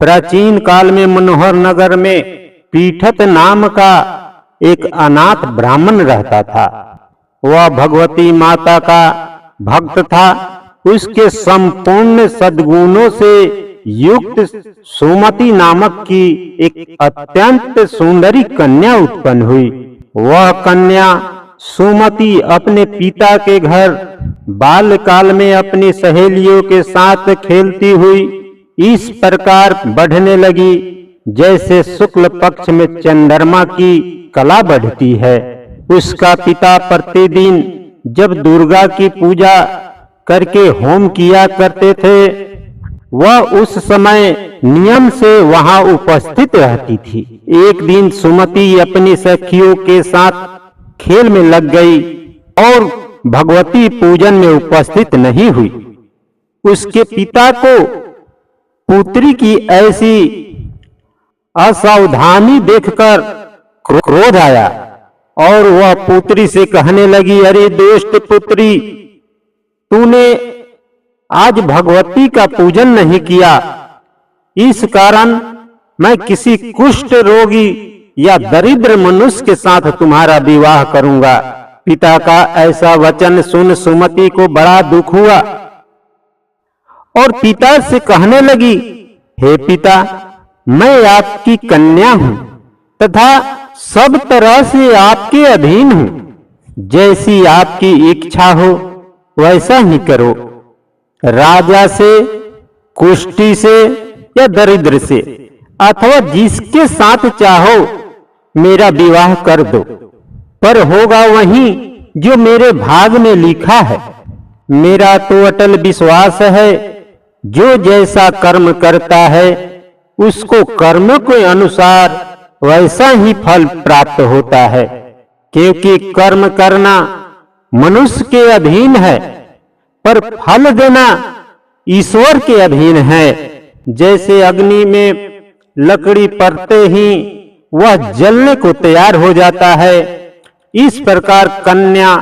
प्राचीन काल में मनोहर नगर में पीठत नाम का एक अनाथ ब्राह्मण रहता था। वह भगवती माता का भक्त था। उसके संपूर्ण सद्गुणों से युक्त सुमति नामक की एक अत्यंत सुंदरी कन्या उत्पन्न हुई। वह कन्या सुमति अपने पिता के घर बाल्यकाल में अपनी सहेलियों के साथ खेलती हुई इस प्रकार बढ़ने लगी जैसे शुक्ल पक्ष में चंद्रमा की कला बढ़ती है। उसका पिता प्रतिदिन जब दुर्गा की पूजा करके होम किया करते थे, वह उस समय नियम से वहां उपस्थित रहती थी। एक दिन सुमति अपनी सखियों के साथ खेल में लग गई और भगवती पूजन में उपस्थित नहीं हुई। उसके पिता को पुत्री की ऐसी असावधानी देखकर क्रोध आया और वह पुत्री से कहने लगी, अरे दुष्ट पुत्री, तूने आज भगवती का पूजन नहीं किया, इस कारण मैं किसी कुष्ठ रोगी या दरिद्र मनुष्य के साथ तुम्हारा विवाह करूंगा। पिता का ऐसा वचन सुन सुमति को बड़ा दुख हुआ और पिता से कहने लगी, हे पिता, मैं आपकी कन्या हूं तथा सब तरह से आपके अधीन हूं। जैसी आपकी इच्छा हो वैसा ही करो। राजा से, कुष्ठी से या दरिद्र से अथवा जिसके साथ चाहो मेरा विवाह कर दो, पर होगा वही जो मेरे भाग में लिखा है। मेरा तो अटल विश्वास है, जो जैसा कर्म करता है उसको कर्म के अनुसार वैसा ही फल प्राप्त होता है, क्योंकि कर्म करना मनुष्य के अधीन है पर फल देना ईश्वर के अधीन है। जैसे अग्नि में लकड़ी पड़ते ही वह जलने को तैयार हो जाता है, इस प्रकार कन्या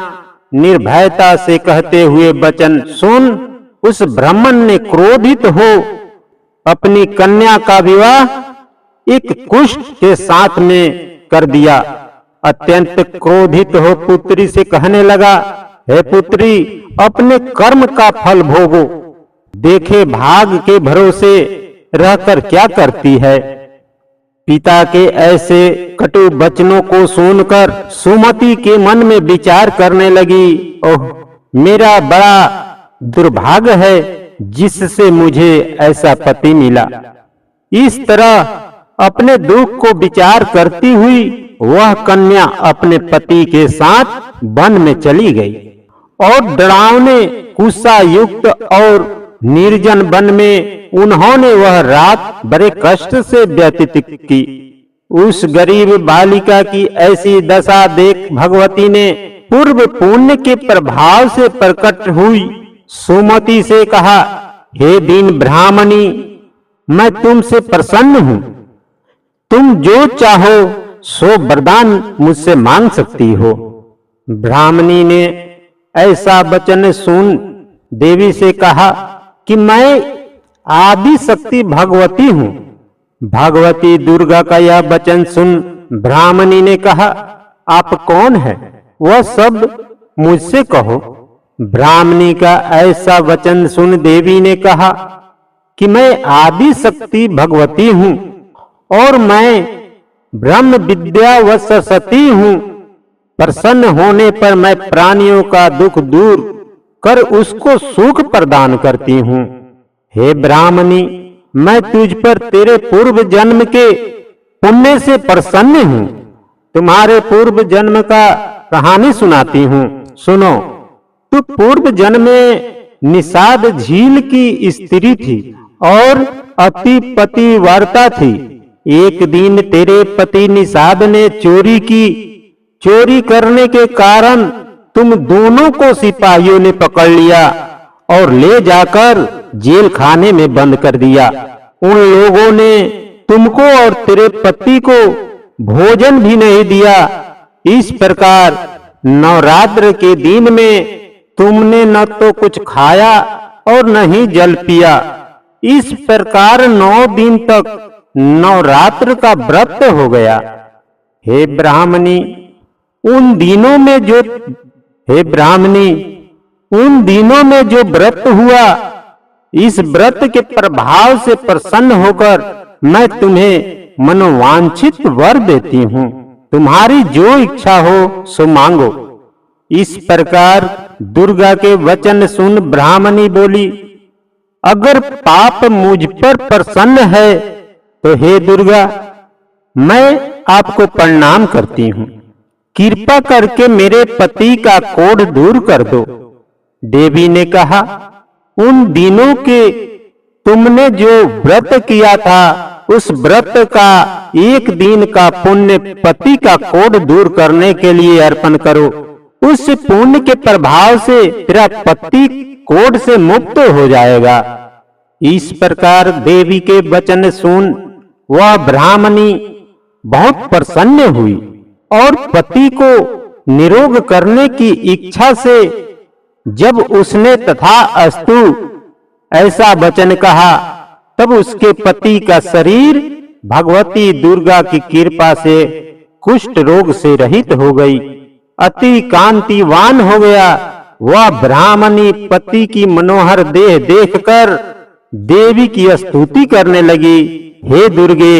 निर्भयता से कहते हुए वचन सुन उस ब्राह्मण ने क्रोधित हो अपनी कन्या का विवाह एक कुष्ठ के साथ में कर दिया। अत्यंत क्रोधित हो पुत्री से कहने लगा, हे पुत्री, अपने कर्म का फल भोगो। देखे भाग के भरोसे रहकर क्या करती है। पिता के ऐसे कटु वचनों को सुनकर सुमति के मन में विचार करने लगी, ओह, मेरा बड़ा दुर्भाग्य है जिससे मुझे ऐसा पति मिला। इस तरह अपने दुख को विचार करती हुई वह कन्या अपने पति के साथ वन में चली गई और डरावने कुत्सा युक्त और निर्जन वन में उन्होंने वह रात बड़े कष्ट से व्यतीत की। उस गरीब बालिका की ऐसी दशा देख भगवती ने पूर्व पुण्य के प्रभाव से प्रकट हुई सुमति से कहा, हे दीन ब्राह्मणी, मैं तुमसे प्रसन्न हूं। तुम जो चाहो सो वरदान मुझसे मांग सकती हो। ब्राह्मणी ने ऐसा वचन सुन देवी से कहा कि मैं आदि शक्ति भगवती हूं। भगवती दुर्गा का यह वचन सुन ब्राह्मणी ने कहा, आप कौन है, वह सब मुझसे कहो। ब्राह्मणी का ऐसा वचन सुन देवी ने कहा कि मैं आदि शक्ति भगवती हूं और मैं ब्रह्म विद्या व सरस्वती हूं। प्रसन्न होने पर मैं प्राणियों का दुख दूर कर उसको सुख प्रदान करती हूं। हे ब्राह्मणी, मैं तुझ पर तेरे पूर्व जन्म के पुण्य से प्रसन्न हूं। तुम्हारे पूर्व जन्म का कहानी सुनाती हूं, सुनो। तू पूर्व जन्म में निषाद झील की स्त्री थी और अति पतिव्रता थी। एक दिन तेरे पति निषाद ने चोरी की। चोरी करने के कारण तुम दोनों को सिपाहियों ने पकड़ लिया और ले जाकर जेल खाने में बंद कर दिया। उन लोगों ने तुमको और तेरे पति को भोजन भी नहीं दिया। इस प्रकार नवरात्र के दिन में तुमने न तो कुछ खाया और न ही जल पिया। इस प्रकार 9 दिन तक नवरात्र का व्रत हो गया। हे ब्राह्मणी, उन दिनों में जो व्रत हुआ, इस व्रत के प्रभाव से प्रसन्न होकर मैं तुम्हें मनोवांछित वर देती हूँ। तुम्हारी जो इच्छा हो सो मांगो। इस प्रकार दुर्गा के वचन सुन ब्राह्मणी बोली, अगर पाप मुझ पर प्रसन्न है तो हे दुर्गा, मैं आपको प्रणाम करती हूँ। कृपा करके मेरे पति का कोढ़ दूर कर दो। देवी ने कहा, उन दिनों के तुमने जो व्रत किया था, उस व्रत का 1 दिन का पुण्य पति का कोढ़ दूर करने के लिए अर्पण करो। उस पुण्य के प्रभाव से तेरा पति कोढ़ से मुक्त हो जाएगा। इस प्रकार देवी के वचन सुन वह ब्राह्मणी बहुत प्रसन्न हुई और पति को निरोग करने की इच्छा से जब उसने तथास्तु ऐसा वचन कहा, तब उसके पति का शरीर भगवती दुर्गा की कृपा से कुष्ठ रोग से रहित हो गई, अति कांतिवान हो गया। वह ब्राह्मणी पति की मनोहर देह देखकर देवी की स्तुति करने लगी। हे दुर्गे,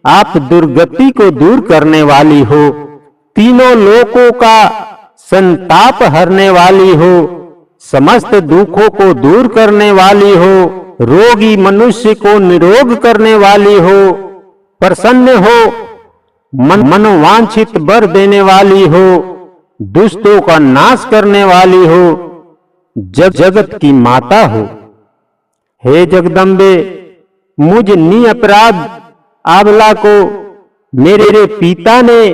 आप दुर्गति को दूर करने वाली हो, तीनों लोकों का संताप हरने वाली हो, समस्त दुखों को दूर करने वाली हो, रोगी मनुष्य को निरोग करने वाली हो, प्रसन्न हो, मनोवांछित वर देने वाली हो, दुष्टों का नाश करने वाली हो, जगत की माता हो। हे जगदम्बे, मुझ निरपराध आबला को मेरे पिता ने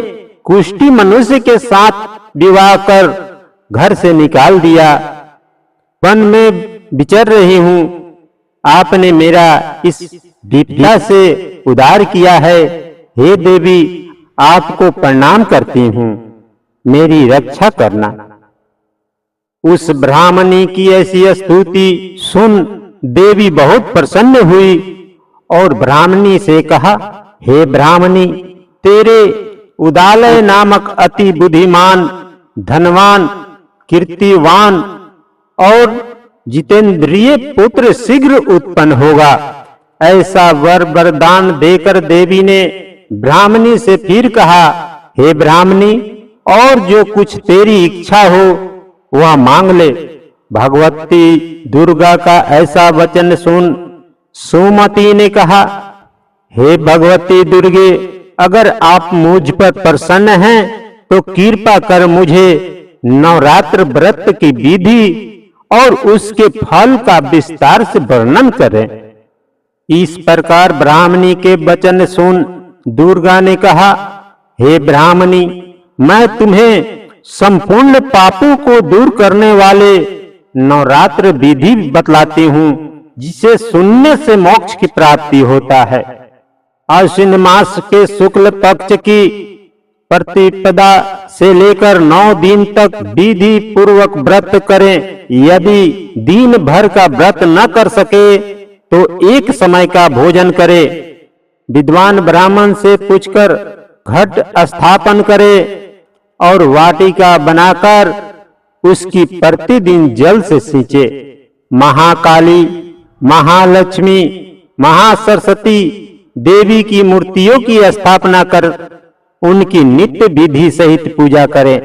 कुष्ठी मनुष्य के साथ विवाह कर घर से निकाल दिया। वन में विचर रही हूँ, आपने मेरा इस विपदा से उद्धार किया है। हे देवी, आपको प्रणाम करती हूँ, मेरी रक्षा करना। उस ब्राह्मणी की ऐसी स्तुति सुन देवी बहुत प्रसन्न हुई और ब्राह्मणी से कहा, हे ब्राह्मणी, तेरे उदालय नामक अति बुद्धिमान, धनवान, कीर्तिवान और जितेंद्रिय पुत्र शीघ्र उत्पन्न होगा। ऐसा वरदान देकर देवी ने ब्राह्मणी से फिर कहा, हे ब्राह्मणी, और जो कुछ तेरी इच्छा हो वह मांग ले। भगवती दुर्गा का ऐसा वचन सुन सुमति ने कहा, हे भगवती दुर्गे, अगर आप मुझ पर प्रसन्न हैं तो कृपा कर मुझे नवरात्र व्रत की विधि और उसके फल का विस्तार से वर्णन करें। इस प्रकार ब्राह्मणी के वचन सुन दुर्गा ने कहा, हे ब्राह्मणी, मैं तुम्हें संपूर्ण पापों को दूर करने वाले नवरात्र विधि बतलाती हूँ, जिसे सुनने से मोक्ष की प्राप्ति होता है। आश्विन मास के शुक्ल पक्ष की प्रतिपदा से लेकर 9 दिन तक विधि पूर्वक व्रत करें। यदि दिन भर का व्रत न कर सके तो एक समय का भोजन करे। विद्वान ब्राह्मण से पूछकर घट स्थापन करे और वाटिका बनाकर उसकी प्रतिदिन जल से सींचे। महाकाली, महालक्ष्मी, महासरस्वती देवी की मूर्तियों की स्थापना कर उनकी नित्य विधि सहित पूजा करें।